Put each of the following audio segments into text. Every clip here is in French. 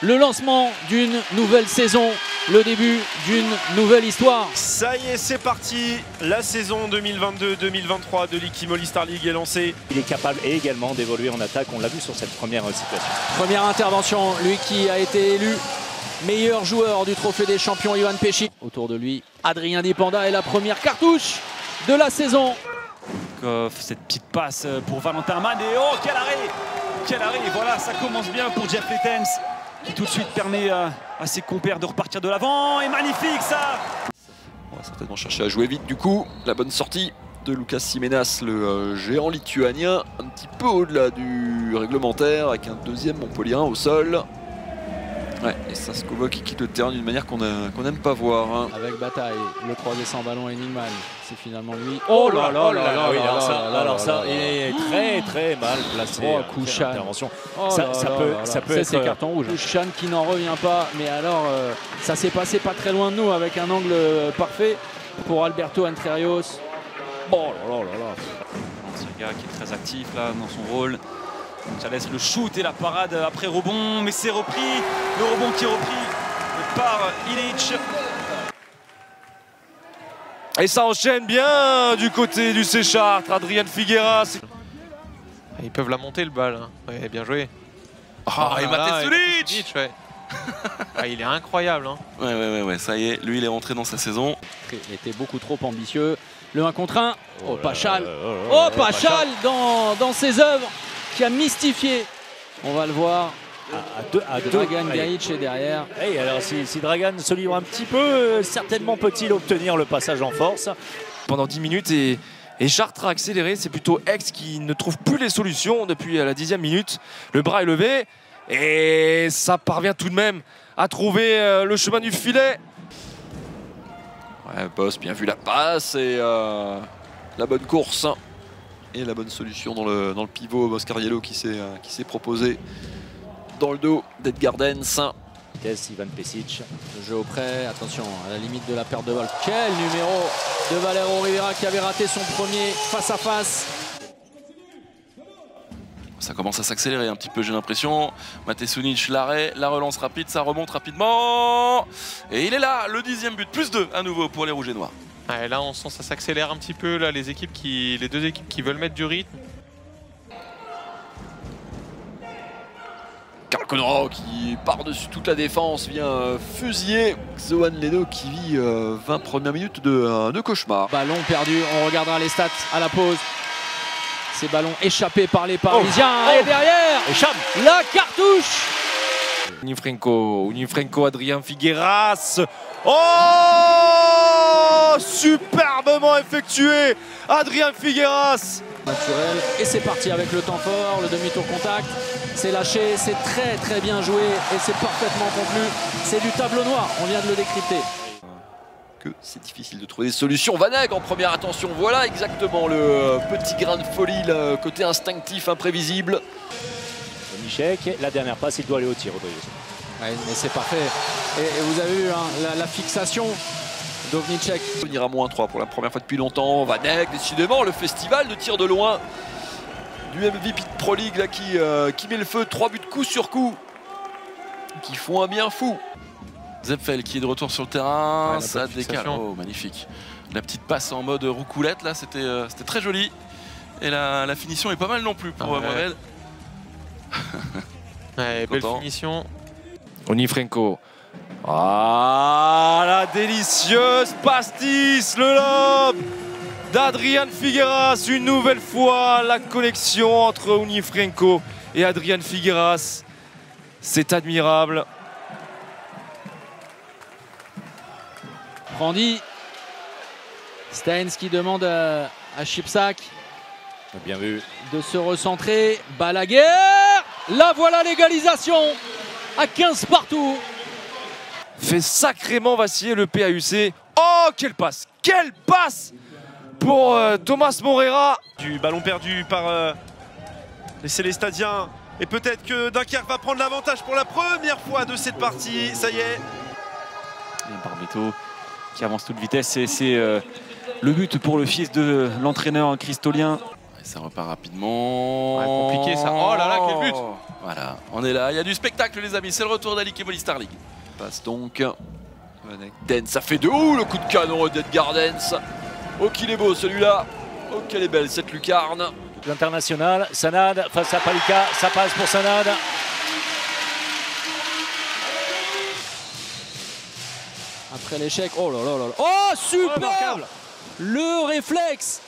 le lancement d'une nouvelle saison, le début d'une nouvelle histoire. Ça y est, c'est parti. La saison 2022-2023 de l'Ikimoli Star League est lancée. Il est capable également d'évoluer en attaque, on l'a vu sur cette première situation. Première intervention, lui qui a été élu meilleur joueur du trophée des champions, Ivan Pesci. Autour de lui, Adrien Dipanda et la première cartouche de la saison. Cette petite passe pour Valentin Mann et oh quel arrêt! Quel arrêt! Et voilà, ça commence bien pour Jeff Lettens qui tout de suite permet à ses compères de repartir de l'avant. Et magnifique ça! On va certainement chercher à jouer vite du coup. La bonne sortie de Lucas Simenas, le géant lituanien, un petit peu au-delà du réglementaire avec un deuxième Montpellierin au sol. Ouais, et Saskova qui quitte le terrain d'une manière qu'on n'aime pas voir. Hein. Avec bataille, le croisé sans ballon et Ningman, c'est finalement lui. Oh là là là là, oui, alors ça, il est très mal placé. Oh, Kouchan. Ça peut être c'est carton rouge. Kouchan qui n'en revient pas, mais alors ça s'est passé pas très loin de nous avec un angle parfait pour Alberto Entrerios. Oh là là là là. C'est un gars qui est très actif là dans son rôle. Ça laisse le shoot et la parade après rebond, mais c'est repris. Le rebond qui est repris par Illich. Et ça enchaîne bien du côté du Séchartres. Adrien Figueras. Ils peuvent la monter le bal. Hein. Ouais, bien joué. Et Matej Sulic, ouais. Il est incroyable. Hein. Ouais, ça y est, lui il est rentré dans sa saison. Il était beaucoup trop ambitieux. Le 1 contre 1. Oh, Pachal. Oh, Pachal dans ses œuvres qui a mystifié. On va le voir. Dragan Gajic est derrière. Et alors si Dragan se livre un petit peu, certainement peut-il obtenir le passage en force. Pendant 10 minutes et Chartres a accéléré. C'est plutôt Aix qui ne trouve plus les solutions depuis la 10e minute. Le bras est levé et ça parvient tout de même à trouver le chemin du filet. Ouais, Boss, bien vu la passe et la bonne course. Et la bonne solution dans le pivot, Boscariello qui s'est proposé dans le dos d'Edgar Dens. Ivan Pesic. Le jeu auprès, attention, à la limite de la perte de balle. Quel numéro de Valero Rivera qui avait raté son premier face-à-face. Ça commence à s'accélérer un petit peu, j'ai l'impression. Matej Sulic, l'arrêt, la relance rapide, ça remonte rapidement. Et il est là, le 10e but, plus 2 à nouveau pour les Rouges et Noirs. Ouais, là, on sent que ça s'accélère un petit peu. Là, les deux équipes qui veulent mettre du rythme. Karl Conroy qui par-dessus toute la défense vient fusiller Xoan Leno qui vit 20 premières minutes de cauchemar. Ballon perdu, on regardera les stats à la pause. Ces ballons échappés par les Parisiens. Et derrière, la cartouche. Unifrenko, Adrien Figueras. Oh, superbement effectué, Adrien Figueras. Naturel. Et c'est parti avec le temps fort, le demi-tour contact. C'est lâché, c'est très bien joué et c'est parfaitement conclu. C'est du tableau noir, on vient de le décrypter. Que c'est difficile de trouver des solutions. Vanegg en première attention, voilà exactement le petit grain de folie, le côté instinctif, imprévisible. Michek, la dernière passe, il doit aller au tir. Ouais, mais c'est parfait. Et vous avez vu hein, la fixation d'Ovnicek. On ira -3 pour la première fois depuis longtemps. Vanegg, décidément, le festival de tir de loin du MVP de Pro League là, qui met le feu. 3 buts coup sur coup qui font un bien fou. Zepfel qui est de retour sur le terrain, ouais, ça décale. Oh, magnifique. La petite passe en mode roucoulette là, c'était très joli. Et la finition est pas mal non plus pour Mohamed. Ouais, belle finition. Unifrenko. Ah, la délicieuse pastis, le lob d'Adrien Figueras. Une nouvelle fois, la connexion entre Unifrenko et Adrien Figueras. C'est admirable. Brandy. Steins qui demande à Chipsack. Bien vu. De se recentrer. Balaguer. La voilà l'égalisation à 15 partout. Fait sacrément vaciller le PAUC. Oh, quelle passe! Quelle passe pour Thomas Morera. Du ballon perdu par les Célestadiens. Et peut-être que Dunkerque va prendre l'avantage pour la première fois de cette partie. Ça y est. Et Barbeto qui avance toute vitesse. Et c'est le but pour le fils de l'entraîneur cristolien. Ça repart rapidement. Ouais, compliqué ça. Oh là là, quel but! Voilà. On est là, il y a du spectacle les amis, c'est le retour d'Ali Kemoli Star League. Passe donc. Dance, ça fait de ouf le coup de canon d'Edgar Dance. Oh qu'il est beau celui-là. Oh qu'elle est belle cette lucarne. L'international, Sanad face à Palika, ça passe pour Sanad. Après l'échec, oh là là là là. Oh super, remarquable. Le réflexe.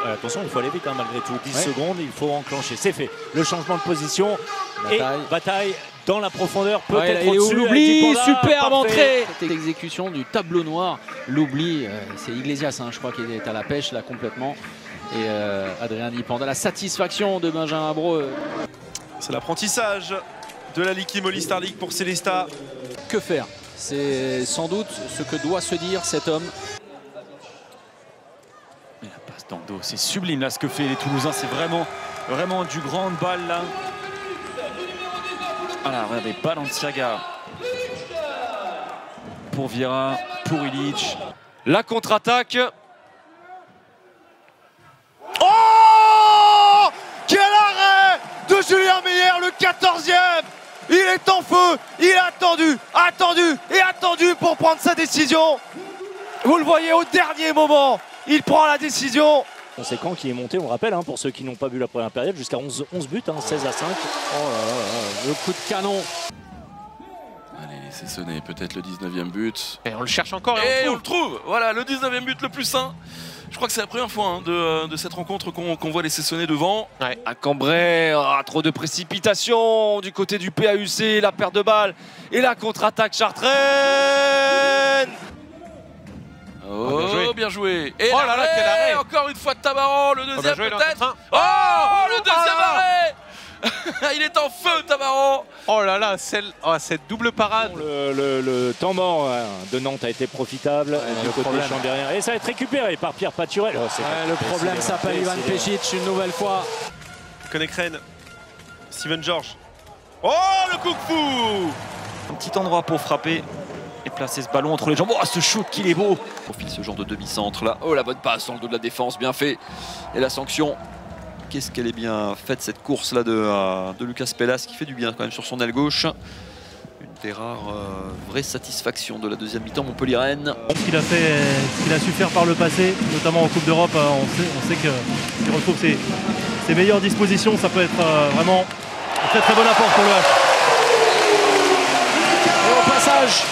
Attention, il faut aller vite hein, malgré tout. 10 Ouais. secondes, il faut enclencher. C'est fait. Le changement de position Bataille. et bataille dans la profondeur. Ouais, Peut-être il est où au-dessus. l'oubli, Aldi Panda, superbe parfait. entrée. Cette exécution du tableau noir, l'oubli, c'est Iglesias, hein, je crois qu'il est à la pêche là complètement. Et Adrien Dipanda, la satisfaction de Benjamin Abreu. C'est l'apprentissage de la Ligue Kemoli Star League pour Célestat. Que faire? C'est sans doute ce que doit se dire cet homme. Et la passe dans le dos, c'est sublime là ce que fait les Toulousains, c'est vraiment du grand balle là. Voilà, regardez, Balenciaga pour Vieira, pour Ilic. La contre-attaque. Oh! Quel arrêt de Julien Meyer, le 14e! Il est en feu, il a attendu pour prendre sa décision. Vous le voyez au dernier moment, il prend la décision. Conséquent qui est monté, on le rappelle, hein, pour ceux qui n'ont pas vu la première période, jusqu'à 11 buts, hein, 16 à 5. Oh là là là, le coup de canon. Allez, c'est sonné, peut-être le 19e but. Et on le cherche encore Et on le trouve. Voilà, le 19e but le plus sain. Je crois que c'est la première fois hein, de cette rencontre qu'on voit laisser sonner devant. À Cambrai, trop de précipitation du côté du PAUC, la perte de balle et la contre-attaque chartraine. Oh, bien joué. Et Oh là là, quel arrêt. Encore une fois de Tabaran, le deuxième joué, peut-être. Oh, le deuxième arrêt. Il est en feu Tabaran. Oh là là, cette double parade. Le temps mort hein, de Nantes a été profitable du côté problème. chambérien. Et ça va être récupéré par Pierre Paturel. Oh, Le problème s'appelle Ivan Pešić une nouvelle fois. Konekren, Steven George. Oh le kung-fu! Un petit endroit pour frapper et placer ce ballon entre les jambes. Oh, ce shoot qu'il est beau. Profile ce genre de demi-centre là. Oh la bonne passe dans le dos de la défense, bien fait. Et la sanction. Qu'est-ce qu'elle est bien faite cette course là de Lucas Pellas qui fait du bien quand même sur son aile gauche. Une des rares vraies satisfactions de la deuxième mi-temps montpelliéraine. Ce qu'il a fait, ce qu'il a su faire par le passé, notamment en Coupe d'Europe, on sait qu'il retrouve ses meilleures dispositions. Ça peut être vraiment un très bon apport pour le H. Et au passage,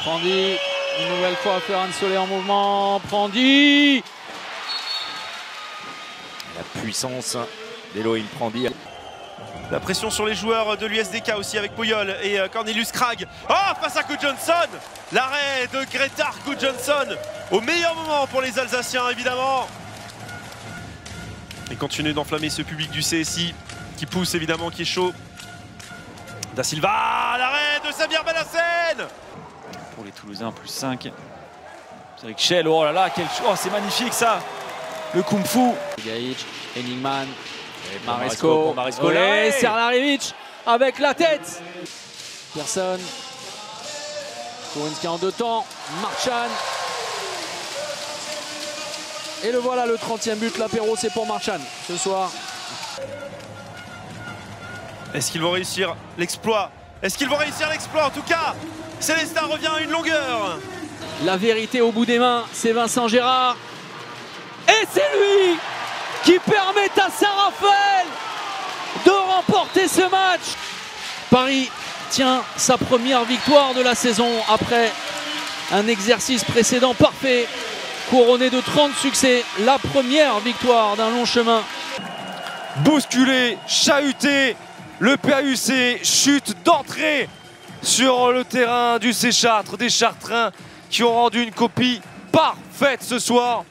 Prandi, une nouvelle fois Ferran Solé en mouvement. Prandi. La puissance d'Elohim Prandi. La pression sur les joueurs de l'USDK aussi avec Puyol et Cornelius Krag. Oh, face à Gudjonsson. L'arrêt de Gretar Gudjonsson au meilleur moment pour les Alsaciens évidemment. Et continue d'enflammer ce public du CSI qui pousse évidemment, qui est chaud. Da Silva, l'arrêt de Samir Benassène. Pour les Toulousains, plus 5. Cédric Schell, oh là là, oh, c'est magnifique ça. Le Kung Fu. Gaïc, Henningman, Maresco, Maresco, l'arrêt. et Serlarevic avec la tête. Personne. Kowinski en deux temps. Marchand. Et le voilà, le 30e but. L'apéro, c'est pour Marchand ce soir. Est-ce qu'ils vont réussir l'exploit? Est-ce qu'ils vont réussir l'exploit? En tout cas, Célestat revient à une longueur. La vérité au bout des mains, c'est Vincent Gérard. Et c'est lui qui permet à Saint-Raphaël de remporter ce match. Paris tient sa première victoire de la saison après un exercice précédent parfait, couronné de 30 succès. La première victoire d'un long chemin. Bousculé, chahuté, le PAUC chute d'entrée sur le terrain du C Chartres, des Chartrains qui ont rendu une copie parfaite ce soir.